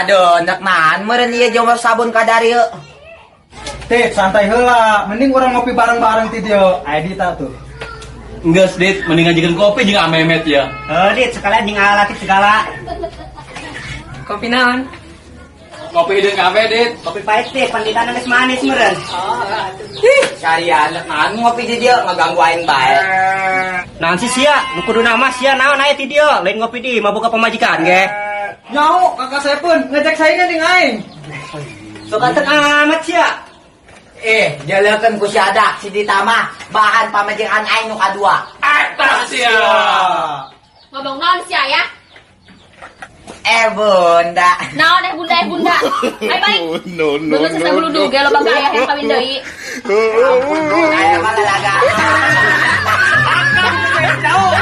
Aduh, nak nan, meren iya jomar sabun kadari yuk. Tit, santai heula. Mending orang ngopi bareng-bareng Tit yo. Ayo Dita tuh. Enggak, Dit. Mending ngajikan kopi juga memet ya. Dit, sekalian jeung laki segala. Kopi naon? Kopi hidung kafe, Dit. Kopi pahit Tit, panditan geus manis meureun. Carian nak nan ngopi di dia ngeganggu aing bae. Naon sih sia? Nu kudu nama sia naon aya ti dieu? Lain ngopi di mabuk pamajikan ge. Nyau, kakak saya pun ngajak saya ning aing. Sok antek amat sia. Jelekeun ku si Adak, si Dita mah bahan pamajikan aing nu kadua. Atas ya. Ngomong naon sih ya? Bunda. Naon bunda. Ayo balik. No. Bener sisa bulu duge lo baga aya yang kawin deui. Ampun, aya mah lalaga. Jauh.